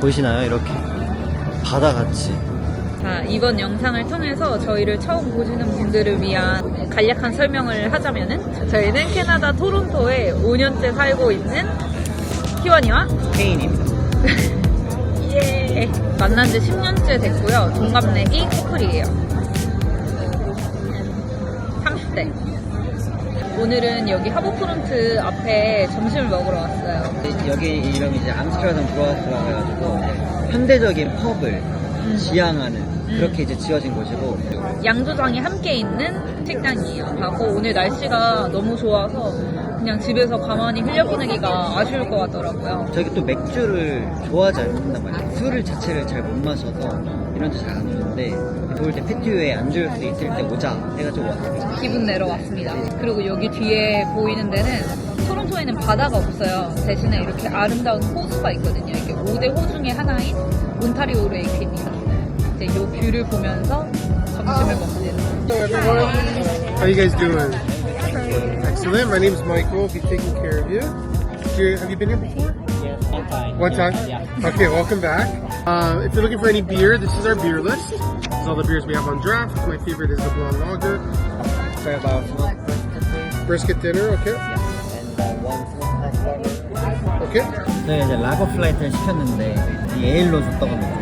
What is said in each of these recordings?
보이시나요? 이렇게 바다같이. 자, 이번 영상을 통해서 저희를 처음 보시는 분들을 위한 간략한 설명을 하자면은, 저희는 캐나다 토론토에 5년째 살고 있는 희원이와 페인입니다. 예. 만난 지 10년째 됐고요. 동갑내기 커플이에요. 30대. 오늘은 여기 하버프론트 앞에 점심을 먹으러 왔어요. 여기 이름이 이제 암스테르담 브루아스라고 해가지고 현대적인 펍을 지향하는 그렇게 이제 지어진 곳이고, 양조장이 함께 있는 식당이에요. 하고 오늘 날씨가 너무 좋아서 그냥 집에서 가만히 흘려보내기가 아쉬울 것 같더라고요. 저기 또 맥주를 좋아하지 않는단 말이에요. 술을 자체를 잘 못 마셔서 이런 데 잘 안 오는데, 좋을 때 패티오에 앉을 수 있을 때 오자 해가지고 왔어요. 기분 내러 왔습니다. 그리고 여기 뒤에 보이는 데는 토론토에는 바다가 없어요. 대신에 이렇게 아름다운 호수가 있거든요. 이게 5대 호 중에 하나인 온타리오 레이크입니다. 이제 이 뷰를 보면서 점심을 먹습니다. Hello everyone. How you guys doing? Excellent. My name is Michael. I'll be taking care of you. Have you been here before? Yes, one time. One time? Yeah. Okay, welcome back. If you're looking for any beer, this is our beer list. This is all the beers we have on draft. My favorite is the blonde lager. Sorry about Brisket dinner, okay? and one small. Okay. 네, 이제 라거 플라이트를 시켰는데 이 에일로 줬다고 합니다.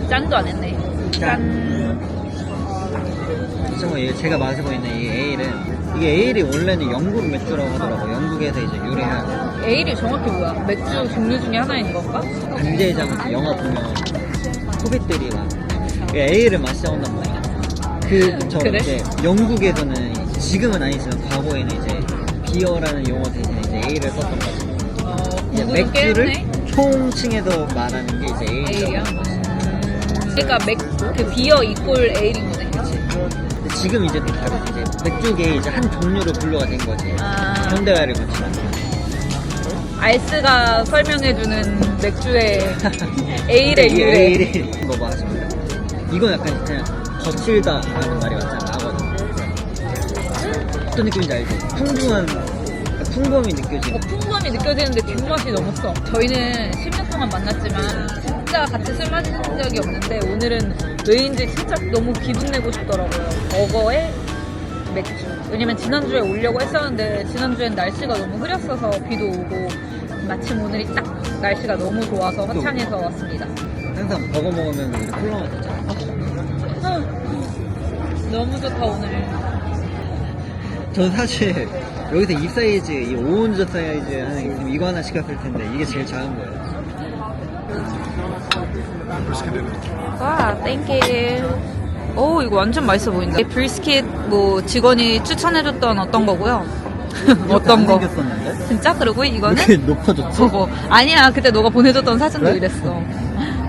짠도 안 했네. 짠. 참고로 제가 마시고 있는 이 에일은, 이게 에일이 원래는 영국 맥주라고 하더라고요. 영국에서 이제 유래한. 에일이 정확히 뭐야? 맥주 종류 중에 하나인 건가? 반대장 영화 보면 호빗들이 막 에일을 마셔온단 말이야. 그처럼 그래? 이제 영국에서는 지금은 아니지만 과거에는 이제 비어라는 용어 대신에 이제 에일을 썼던 거죠. 이제 공부도 맥주를 깨네. 총칭해서 말하는 게 이제 에일이야? 에일이라고. 그러니까 그 비어 이꼴 에일인 거네. 근데 지금 이제 또 다르지. 이제 맥주계 이제 한 종류로 분류가 된 거지. 아. 현대화를 거치면. 알스가 설명해주는 맥주의 에일의 유래. 에일이 뭐 맞습니다. 이건 약간 그냥 거칠다라는 말이 맞잖아. 나거든. 어떤 느낌인지 알지? 풍부함이 느껴지는. 풍부함이 느껴지는데 뒷맛이 너무 써. 저희는 10년 동안 만났지만 진짜 같이 술 마신 적이 없는데, 오늘은 왜인지 진짜 너무 기분 내고 싶더라고요. 버거에 맥주. 왜냐면 지난주에 오려고 했었는데 지난주엔 날씨가 너무 흐렸어서 비도 오고, 마침 오늘이 딱 날씨가 너무 좋아서 화창해서 왔습니다. 항상 버거 먹으면 우리 콜라 마셨잖아. 너무 좋다 오늘. 전 사실 여기서 이 사이즈, 이 5온즈 사이즈 하나 이거 하나 시켰을 텐데 이게 제일 작은 거예요. 와, 땡큐. 오, 이거 완전 맛있어 보인다. 브리스킷 뭐 직원이 추천해줬던 어떤 거고요. 어떤 거? 생겼었는데? 진짜? 그리고 이거는 이렇게 높아졌지? 저거 아니야. 그때 너가 보내줬던 사진도 그래? 이랬어.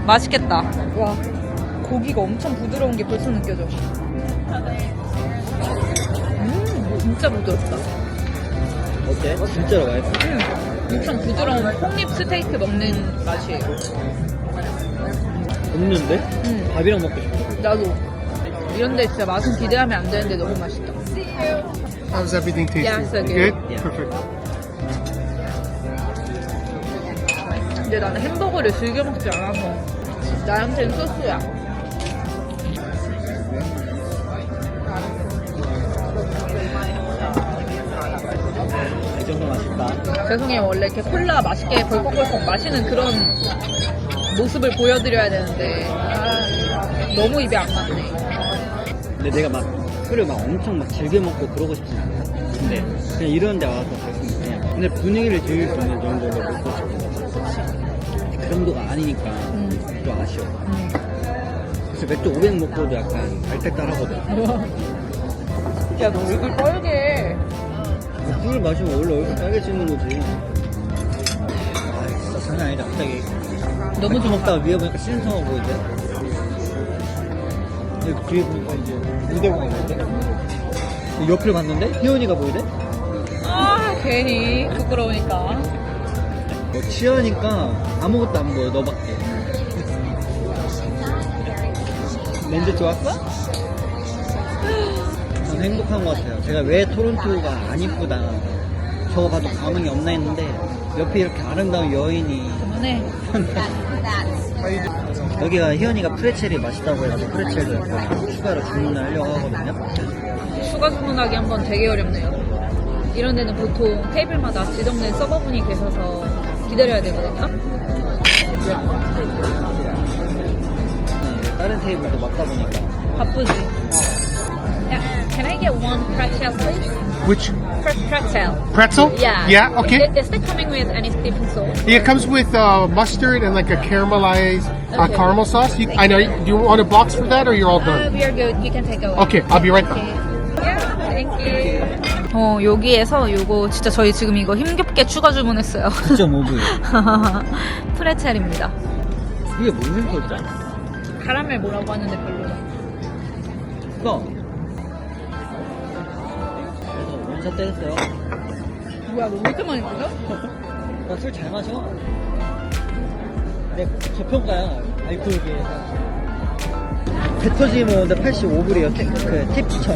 맛있겠다. 와, 고기가 엄청 부드러운 게 벌써 느껴져. 진짜 부드럽다. 어때? 진짜로 맛있어? 엄청 부드러운 폭립 스테이크 먹는 맛이에요. 없는데? 밥이랑 먹고 싶어. 나도. 이런데 진짜 맛은 기대하면 안 되는데 너무 맛있다. How's everything tasting? Yeah, so Good? Yeah. Perfect. 근데 나는 햄버거를 즐겨 먹지 않아서 나한테는 소스야. 이 정도 맛있다. 죄송해요. 원래 이렇게 콜라 맛있게 벌컥벌컥 마시는 그런 모습을 보여드려야 되는데 너무 입에 안 맞네. 근데 내가 막 술을 막 엄청 막 즐겨 먹고 그러고 싶진 않아. 근데 그냥 이런 데 와서 가끔 그냥 근데 분위기를 즐길 수 있는 정도로 먹고 싶어. 그 정도가 아니니까 좀 아쉬워. 그래서 맥주 500 먹고도 약간 알딸딸하거든. 야, 너 얼굴 빨개. 술을 마시면 원래 얼굴 빨개지는 거지. 아 진짜 장난 아니다. 갑자기 너무 맥주 좋다. 먹다가 위에 보니까 신성하고 보이지? 여기 뒤에 보니까 이제 무대가 있는데? 옆을 봤는데? 희원이가 보이대? 아, 괜히 부끄러우니까. 뭐 취하니까 아무것도 안 보여, 너밖에. 렌즈 좋았어? 전 행복한 것 같아요. 제가 왜 토론토가 안 이쁘다 저거 봐도 반응이 없나 했는데 옆에 이렇게 아름다운 여인이 그만해. 여기가 희원이가 프레첼이 맛있다고 해서 프레첼도 약간 추가로 주문하려고 하거든요. 추가 주문하기 한번 되게 어렵네요. 이런 데는 보통 테이블마다 지정된 서버분이 계셔서 기다려야 되거든요. 다른 테이블도 맡다 보니까 바쁘지. Yeah. Can I get one pretzel, please? Which Pretzel. pretzel? Yeah. Yeah. Okay. Is that coming with any dipping sauce? Yeah, it comes with mustard and like a caramelized Okay. caramel sauce. I know. Do you want a box for that, or you're all done? We are good. You can take away. Okay, I'll be right back. Yeah. Thank you. 여기에서 요거 진짜 저희 지금 이거 힘겹게 추가 주문했어요. 9.5불. 프레첼입니다. 이게 무슨 소리야? 카라멜 뭐라고 하는데 별로다. 써. 그래서 원샷 때렸어요. 뭐야, 너 왜 이렇게 많이 마셔? 나 술 잘 마셔. 내 저평가야. 알코올 비해서. 배 터지면 오는데 85불이에요. 그 팁 추천.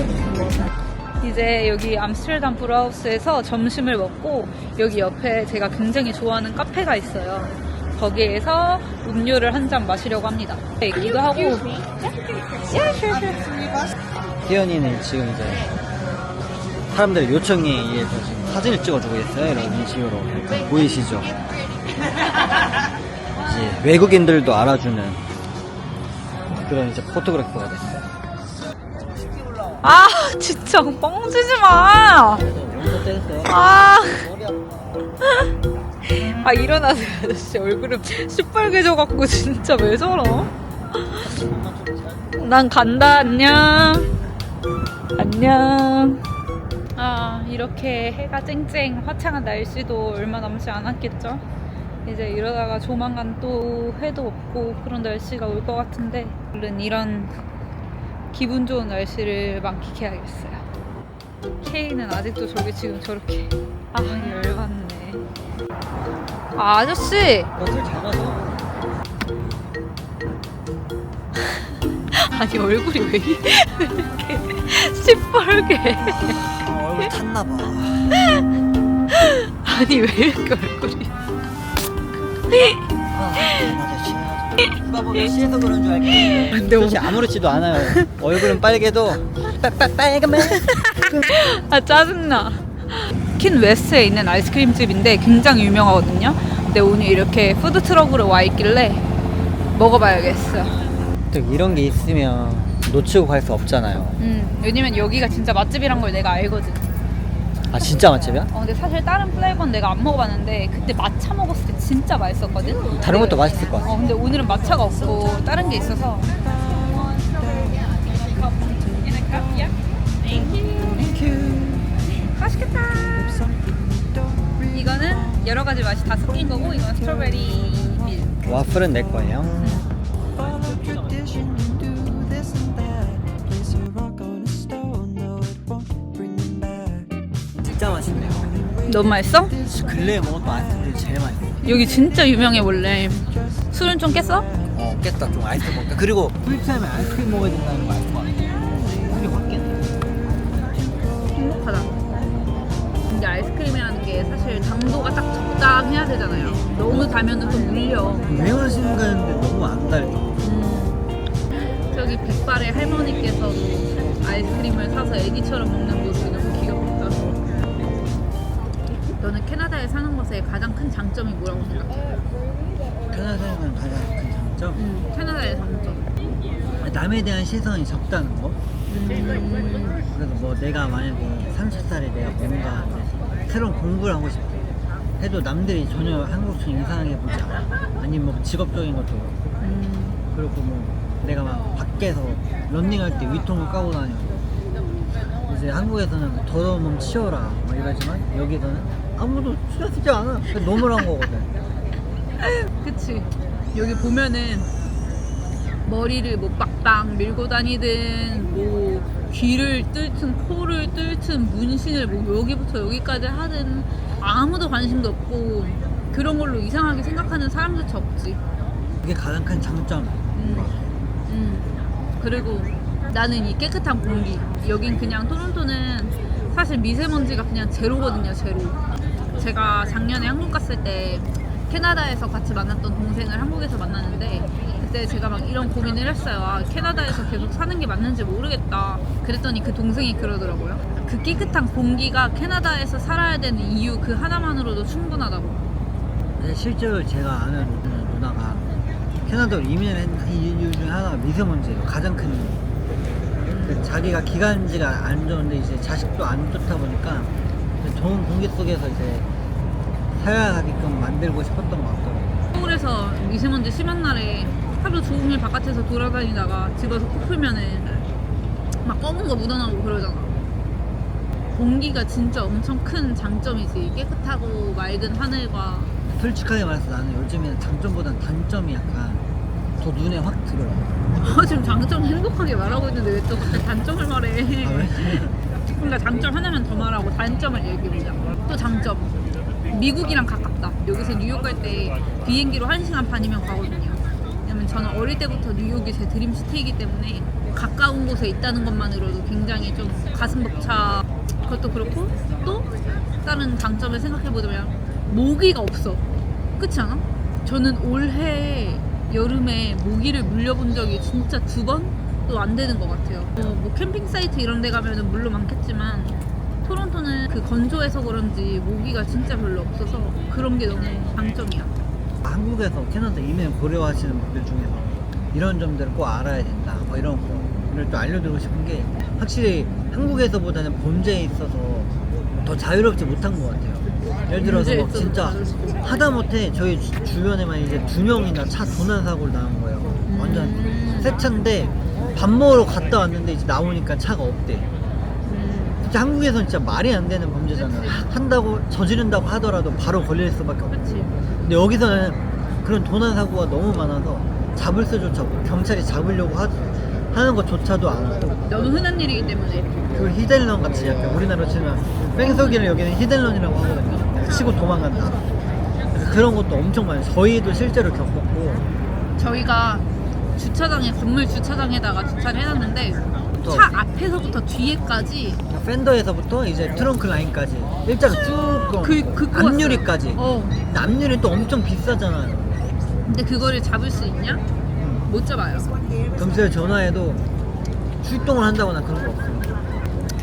이제 여기 암스테르담 브라우스에서 점심을 먹고 여기 옆에 제가 굉장히 좋아하는 카페가 있어요. 거기에서 음료를 한 잔 마시려고 합니다. 얘기도 하고. 희연이는 지금 이제 사람들 요청에 의해서 지금 사진을 찍어주고 있어요. 이런 식으로 보이시죠? 이제 외국인들도 알아주는 그런 이제 포토그래퍼가 됐어요. 아, 진짜 뻥치지 마. 그래서 원샷 때렸어요. 아, 일어나세요, 아저씨. 얼굴은 시뻘개져갖고 진짜 왜 저러? 난 간다. 안녕. 안녕. 아, 이렇게 해가 쨍쨍 화창한 날씨도 얼마 남지 않았겠죠? 이제 이러다가 조만간 또 해도 없고 그런 날씨가 올 것 같은데 얼른 이런 기분 좋은 날씨를 만끽해야겠어요. K는 아직도 저기 지금 저렇게 열받네. 아, 아저씨! 술 잘 마셔. 아니, 얼굴이 왜 이렇게 시뻘게. 얼굴 탔나봐. 아니, 왜 이렇게 얼굴이. 누가 보면 취해서 그런 줄 알겠는데 근데 도대체 아무렇지도 않아요. 얼굴은 빨개도 빨간만. 아, 짜증나. 킨 웨스트에 있는 아이스크림집인데 굉장히 유명하거든요. 근데 오늘 이렇게 푸드트럭으로 와 있길래 먹어봐야겠어. 또 이런 게 있으면 놓치고 갈 수 없잖아요. 왜냐면 여기가 진짜 맛집이란 걸 내가 알거든. 아, 진짜 맛집이야? 근데 사실 다른 플레이버는 내가 안 먹어봤는데 그때 마차 먹었을 때 진짜 맛있었거든. 다른 것도 맛있을 것 같아. 근데 오늘은 마차가 없고 다른 게 있어서. 맛있겠다. 이거는 여러 가지 맛이 다 섞인 거고, 이건 스트로베리 밀. 와플은 내 거예요. 진짜 맛있네요. 너무 맛있어? 근래에 먹었던 아이스크림 제일 맛있어. 여기 진짜 유명해 원래. 술은 좀 깼어? 깼다. 좀 아이스크림 먹자. 그리고 풀타임에 아이스크림 먹어야 된다는 거 알것 같아. 술이 확 깼네. 행복하다. 근데 아이스크림이라는 게 사실 당도가 딱 적당해야 되잖아요. 너무 달면 또 물려. 왜 마시는 거였는데 너무 안 달다. 저기 백발의 할머니께서도 아이스크림을 사서 애기처럼 먹는 모습이 너무 귀엽다. 너는 캐나다에 사는 것의 가장 큰 장점이 뭐라고 생각해? 캐나다에는 가장 큰 장점? 캐나다의 장점. 남에 대한 시선이 적다는 거? 그래서 뭐 내가 만약에 30살에 내가 뭔가 새로운 공부를 하고 싶어 해도 남들이 전혀 한국처럼 이상하게 보지 않아. 아니면 뭐 직업적인 것도 그렇고. 그리고 뭐 내가 막 밖에서 런닝할 때 위통을 까고 다니고, 이제 한국에서는 더러운 몸 치워라 막 이러지만 여기서는 아무도 신경 쓰지 않아. 그냥 노멀한 거거든. 그치. 여기 보면은 머리를 뭐 빡빡 밀고 다니든 뭐 귀를 뚫든 코를 뚫든 문신을 뭐 여기부터 여기까지 하든 아무도 관심도 없고 그런 걸로 이상하게 생각하는 사람조차 없지. 그게 가장 큰 장점. 그리고 나는 이 깨끗한 공기. 여긴 그냥 토론토는 사실 미세먼지가 그냥 제로거든요, 제로. 제가 작년에 한국 갔을 때 캐나다에서 같이 만났던 동생을 한국에서 만났는데 그때 제가 막 이런 고민을 했어요. 아, 캐나다에서 계속 사는 게 맞는지 모르겠다. 그랬더니 그 동생이 그러더라고요. 그 깨끗한 공기가 캐나다에서 살아야 되는 이유 그 하나만으로도 충분하다고. 근데 실제로 제가 아는 누나가 캐나다로 이민을 한 이유 중에 하나가 미세먼지예요. 가장 큰 이유. 그 자기가 기관지가 안 좋은데 이제 자식도 안 좋다 보니까 좋은 공기 속에서 이제 살아가게끔 만들고 싶었던 것 같더라고요. 서울에서 미세먼지 심한 날에 하루 종일 바깥에서 돌아다니다가 집에서 코 풀면은 막 검은 거 묻어나고 그러잖아. 공기가 진짜 엄청 큰 장점이지. 깨끗하고 맑은 하늘과. 솔직하게 말해서 나는 요즘에는 장점보단 단점이 약간 더 눈에 확 들어요. 지금 장점 행복하게 말하고 있는데 왜 또 갑자기 단점을 말해. 아, 왜? 그러니까 장점 하나만 더 말하고 단점을 얘기해보자. 또 장점, 미국이랑 가깝다. 여기서 뉴욕 갈 때 비행기로 1시간 반이면 가거든요. 왜냐면 저는 어릴 때부터 뉴욕이 제 드림시티이기 때문에 가까운 곳에 있다는 것만으로도 굉장히 좀 가슴 벅차. 그것도 그렇고 또 다른 장점을 생각해보자면 모기가 없어. 그렇지 않아? 저는 올해 여름에 모기를 물려본 적이 진짜 2번도 안 되는 것 같아요. 뭐 캠핑 사이트 이런 데 가면은 물론 많겠지만 토론토는 그 건조해서 그런지 모기가 진짜 별로 없어서 그런 게 너무 장점이야. 한국에서 캐나다 이민을 고려하시는 분들 중에서 이런 점들을 꼭 알아야 된다 뭐 이런 거를 또 알려드리고 싶은 게 확실히 한국에서보다는 범죄에 있어서 더 자유롭지 못한 것 같아요. 예를 들어서 막 진짜 하다못해 저희 주변에만 이제 2명이나 차 도난 사고를 당한 거예요. 완전 새 차인데 밥 먹으러 갔다 왔는데 이제 나오니까 차가 없대. 진짜 한국에서는 진짜 말이 안 되는 범죄잖아요. 한다고 저지른다고 하더라도 바로 걸릴 수밖에 없고. 그렇지. 근데 여기서는 그런 도난 사고가 너무 많아서 잡을 수조차 없고 경찰이 잡으려고 하는 것조차도 안 하고. 너무 흔한 일이기 때문에. 그리고 히델런 같이 약간 우리나라로 치면 뺑소기를 여기는 히델런이라고 하거든요. 치고 도망간다. 그래서 그런 것도 엄청 많아요. 저희도 실제로 겪었고. 저희가 주차장에 건물 주차장에다가 주차를 해놨는데 차 앞에서부터 뒤에까지 펜더에서부터 이제 트렁크 라인까지 일자로 쭉 긋고 앞유리까지. 왔어요. 앞유리 또 엄청 비싸잖아요. 근데 그거를 잡을 수 있냐? 못 잡아요. 경찰에 전화해도 출동을 한다거나 그런 거 없어요.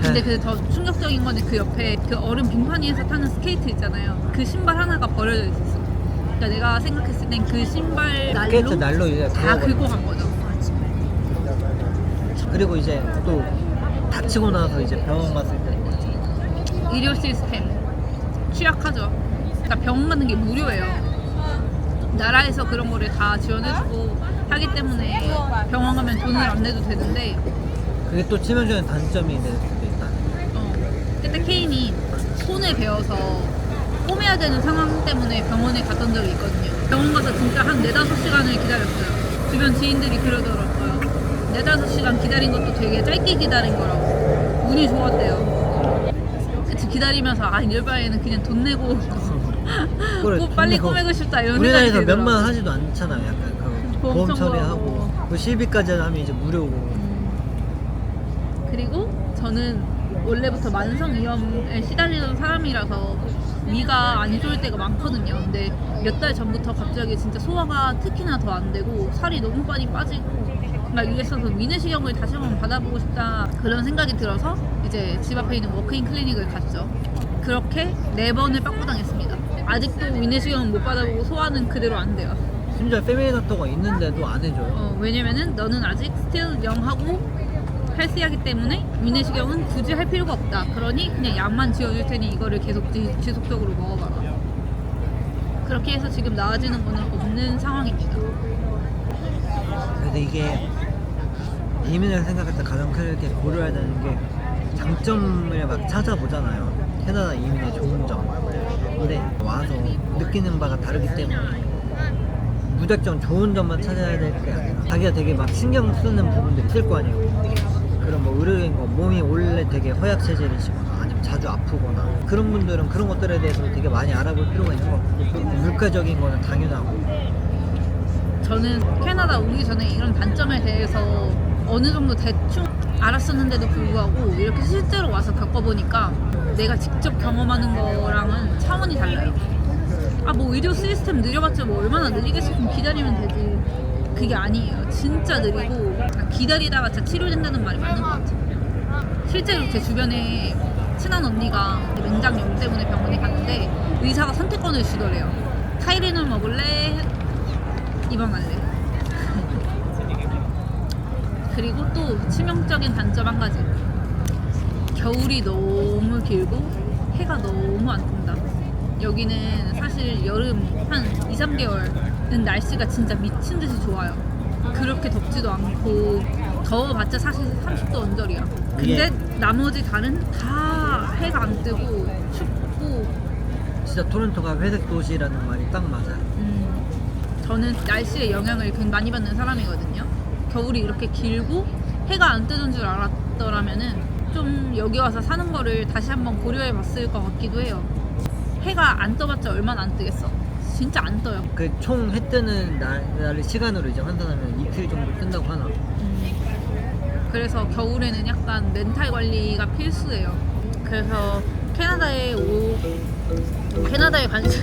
근데 그 더 충격적인 거는 그 옆에 그 얼음 빙판 위에서 타는 스케이트 있잖아요. 그 신발 하나가 버려져 있었어. 그러니까 내가 생각했을 땐 그 신발 스케이트 날로 이제 다 긁고 간 거죠. 그리고 이제 또 다치고 나서 이제 병원 갔을 때 의료 시스템 취약하죠. 그러니까 병원 가는 게 무료예요. 나라에서 그런 거를 다 지원해주고 하기 때문에 병원 가면 돈을 안 내도 되는데 그게 또 치명적인 단점이 될 수도 있다. 그때 케인이 손을 베어서 꿰매야 되는 상황 때문에 병원에 갔던 적이 있거든요. 병원 가서 진짜 한 4-5시간을 기다렸어요. 주변 지인들이 그러더라고요. 4-5시간 기다린 것도 되게 짧게 기다린 거라고. 운이 좋았대요. 그치, 기다리면서 이럴 바에는 그냥 돈 내고 꼭 빨리 꼬매고 싶다 이런 생각이 우리나라에서 들더라고요. 몇만 하지도 않잖아요. 약간 그 보험 처리하고 그 실비까지 하면 이제 무료고. 그리고 저는 원래부터 만성위염에 시달리던 사람이라서 위가 안 좋을 때가 많거든요. 근데 몇 달 전부터 갑자기 진짜 소화가 특히나 더 안 되고 살이 너무 많이 빠지고 막 이랬어서 위내시경을 다시 한번 받아보고 싶다 그런 생각이 들어서 이제 집 앞에 있는 워크인 클리닉을 갔죠. 그렇게 4번을 빠꾸당했습니다. 아직도 위내시경은 못 받아보고 소화는 그대로 안 돼요. 심지어 패밀리 닥터가 있는데도 안 해줘요. 왜냐면은 너는 아직 스틸 영하고 헬스하기 때문에 위내시경은 굳이 할 필요가 없다. 그러니 그냥 약만 지어줄 테니 이거를 계속 지속적으로 먹어봐라. 그렇게 해서 지금 나아지는 거는 없는 상황입니다. 근데 이게 이민을 생각할 때 가장 크게 고려해야 되는 게 장점을 막 찾아보잖아요. 캐나다 이민의 좋은 점. 근데 와서 느끼는 바가 다르기 때문에 무작정 좋은 점만 찾아야 될 게 아니라 자기가 되게 막 신경 쓰는 부분도 있을 거 아니에요. 그런 뭐 의료인 거 몸이 원래 되게 허약 체질이시거나 아니면 자주 아프거나 그런 분들은 그런 것들에 대해서 되게 많이 알아볼 필요가 있는 것 같고 물가적인 거는 당연하고. 저는 캐나다 오기 전에 이런 단점에 대해서 어느 정도 대충 알았었는데도 불구하고 이렇게 실제로 와서 겪어보니까 내가 직접 경험하는 거랑은 차원이 달라요. 아 뭐 의료 시스템 느려봤자 뭐 얼마나 느리겠어, 좀 기다리면 되지. 그게 아니에요. 진짜 느리고 기다리다가 진짜 치료된다는 말이 맞는 것 같아요. 실제로 제 주변에 친한 언니가 맹장염 때문에 병원에 갔는데 의사가 선택권을 주더래요. 타이레놀 먹을래? 입원할래? 그리고 또 치명적인 단점 한 가지. 겨울이 너무 길고 해가 너무 안 뜬다. 여기는 사실 여름 한 2, 3개월은 날씨가 진짜 미친 듯이 좋아요. 그렇게 덥지도 않고 더워봤자 사실 30도 언저리야. 근데 나머지 달은 다 해가 안 뜨고 춥고. 진짜 토론토가 회색 도시라는 말이 딱 맞아요. 저는 날씨의 영향을 굉장히 많이 받는 사람이거든요. 겨울이 이렇게 길고 해가 안 뜨는 줄 알았더라면은 좀 여기 와서 사는 거를 다시 한번 고려해 봤을 것 같기도 해요. 해가 안 떠봤자 얼마나 안 뜨겠어. 진짜 안 떠요. 그 총 해 뜨는 날을 시간으로 이제 환산하면 이틀 정도 뜬다고 하나? 그래서 겨울에는 약간 멘탈 관리가 필수예요. 그래서 캐나다에 관심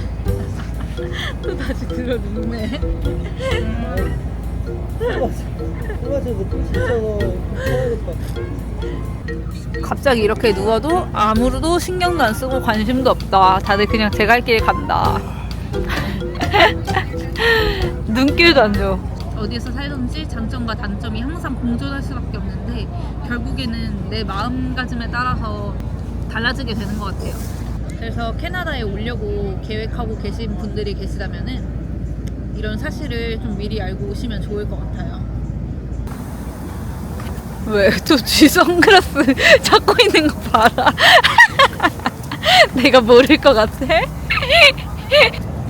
또 다시 들어 눕네. 갑자기 이렇게 누워도 아무도 신경도 안 쓰고 관심도 없다. 다들 그냥 제 갈 길 간다. 눈길도 안 줘. 어디에서 살든지 장점과 단점이 항상 공존할 수밖에 없는데 결국에는 내 마음가짐에 따라서 달라지게 되는 것 같아요. 그래서 캐나다에 오려고 계획하고 계신 분들이 계시다면은 이런 사실을 좀 미리 알고 오시면 좋을 것 같아요. 왜? 또 쥐 선글라스 찾고 있는 거 봐라. 내가 모를 것 같아?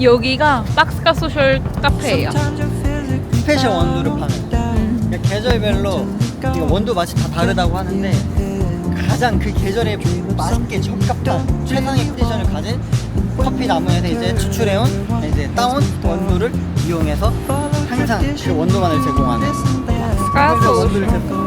여기가 박스카 소셜 카페예요. 스페셜 원두를 파는. 계절별로 원두 맛이 다 다르다고 하는데 가장 그 계절에 맛있게 적합한 최상의 컨디션을 가진 커피 나무에서 이제 추출해온 이제 따온 원두를 이용해서 항상 그 원두만을 제공하는 박스카 원두를 제공.